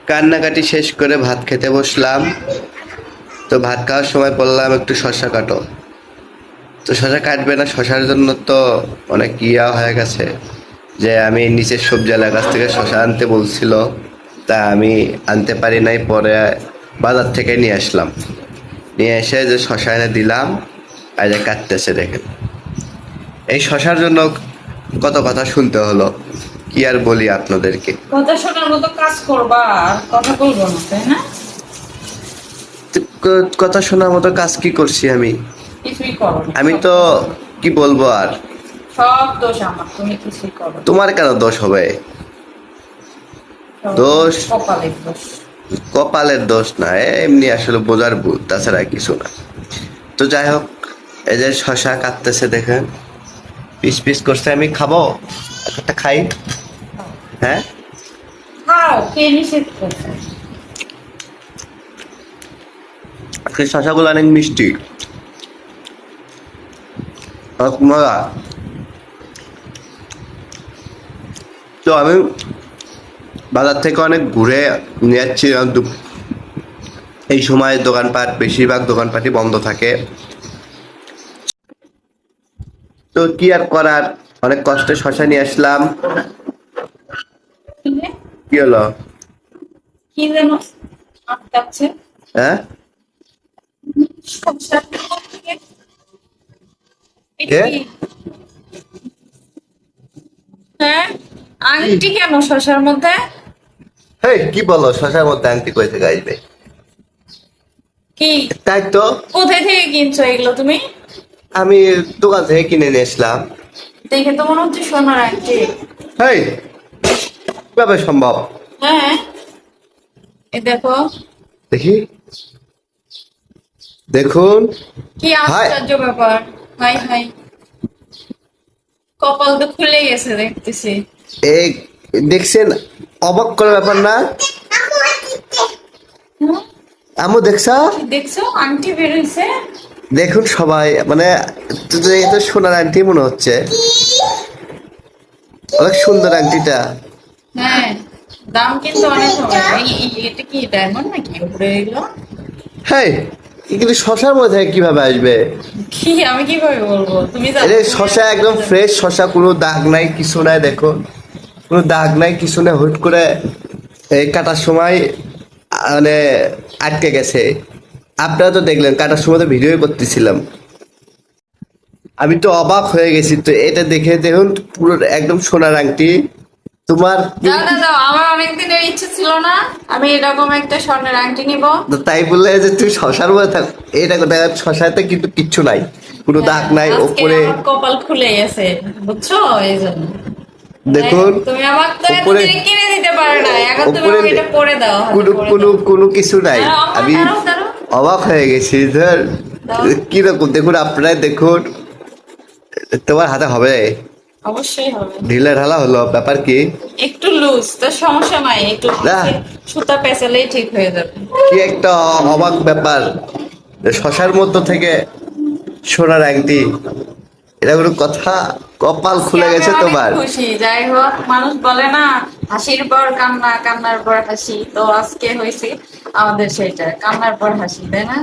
কান্নাকাটি শেষ করে ভাত খেতে বসলাম। তো ভাত খাওয়ার সময় বললাম একটু শসা কাটো। তো শসা কাটবে না, শসার জন্য তো অনেক ইয়া হয়ে গেছে যে আমি নিচের সবজিওয়ালার কাছ থেকে শসা আনতে বলছিল, তা আমি আনতে পারি নাই। পরে বাজার থেকে নিয়ে আসলাম, নিয়ে এসে যে শসা এনে দিলাম, আর যে কাটতেছে দেখেন। এই শসার জন্য কত কথা শুনতে হলো, কি আর বলি আপনাদেরকে। কথা শোনার মতো কাজ করবা, আর কথা বলবো না, তাই না? কথা শোনার মতো কাজ কি করছি আমি? কিছুই করো না। আমি তো কি বলবো আর। সব দোষ আমার, তুমি কিছুই করো না। তোমার কেন দোষ হবে? সব দোষ কপালের দোষ। কপালের দোষ না, এমনি আসলে বোঝার ভুল, তাছাড়া কিছু না। তো যাই হোক, এই যে শশা কাটতেছে দেখেন, পিস পিস করছে। আমি খাবো, একটা খাই। হ্যাঁ, খাও, কে নিষেধ করছে? আজকে শশাগুলো অনেক মিষ্টি, অনেক মজা। তো আমি বাজার থেকে অনেক ঘুরে নিয়ে যাচ্ছি, কিন্তু এই সময় দোকানপাট, বেশিরভাগ দোকানপাটই বন্ধ থাকে। তো কি আর করার, অনেক কষ্টে শশা নিয়ে আসলাম। কি হলো? কি যেন আটকাচ্ছে। হ্যাঁ, সমস্যা থেকে কে? কি? হ্যাঁ, আংটি কেন শশার মধ্যে? হেই, কি বলো? শশার মধ্যে আংটি কই থেকে আসবে? কি, তাই তো, কোথায় থেকে কিনছো এগুলো তুমি? আমি দোকান থেকে কিনে নিয়ে আসলাম। দেখে তো মনে হচ্ছে সোনার আংটি। হেই, কিভাবে সম্ভব? হ্যাঁ, এই দেখো, দেখি, দেখুন। কি হাই, আশ্চর্য ব্যাপার। হাই হাই, কপাল তো খুলে গেছে দেখতেছি। এই দেখছেন, অবাক করার ব্যাপার না? হুম, আমু দেখছা? দেখছো আংটি বেরোইছে? দেখুন সবাই, মানে এটা সোনার আংটি মনে হচ্ছে, অনেক সুন্দর আংটিটা। হ্যাঁ, দাম কিন্তু অনেক হবে। এটা কি ডায়মন্ড নাকি উপরে এগুলো? হ্যাঁ, কিন্তু শশার মধ্যে কিভাবে আসবে? কি, আমি কিভাবে বলবো? তুমি জানো, এটা তুমি শশা একদম জানো। ফ্রেশ শশা, কোনো দাগ নাই, কিছু নাই। দেখো, কোনো দাগ নাই, কিছু নাই। হুট করে এই কাটার সময় মানে আটকে গেছে। আপনারা তো দেখলেন, কাটার সময় তো ভিডিও করতেছিলাম। আমি তো অবাক হয়ে গেছি। তো এটা দেখে দেখুন, পুরো একদম সোনার আংটি। তোমার দাও দাও দাও, আমার অনেকদিনের ইচ্ছে ছিল না আমি এরকম একটা স্বর্ণের আংটি নিব। তাই বললে যে তুমি শশার মধ্যে থাক, এটা দেখা শশাতে কিন্তু কিচ্ছু নাই, কোনো দাগ নাই আজকে ওপরে। আমার কপাল খুলে গেছে, বুঝছো? এই জন্য দেখুন, তুমি আমাকে তো ওপরে, এতদিন কিনে দিতে পারো না, এখন তুমি ওপরে আমাকে এটা পরে দাও, হাতে কোনো পরে কোনো দাও। কোনো কিছু নাই। দাঁড়াও আম্মা, আমি দাঁড়াও দাঁড়াও। অবাক হয়ে গেছি। ধর, দাও। কিরকম দেখুন, আপনারাই দেখুন। তোমার হাতে হবে? অবশ্যই হবে। ঢিলা ঢালা হলো, ব্যাপার কি? একটু লুজ তো সমস্যা নাই, একটু না, সুতা পেঁচালেই ঠিক হয়ে যাবে। কি একটা অবাক ব্যাপার, শশার মধ্য থেকে সোনার আংটি, এটা কোনো কথা? কপাল আজকে খুলে আমি গেছে অনেক তোমার। খুশি। যাই হোক, মানুষ বলে না হাসির পর কান্না, কান্নার পর হাসি, তো আজকে হয়েছে আমাদের সেটা, কান্নার পর হাসি, তাই না?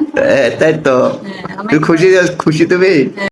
তাই তো। হ্যাঁ, অনেক তুই খুশি? খুশি তুমি?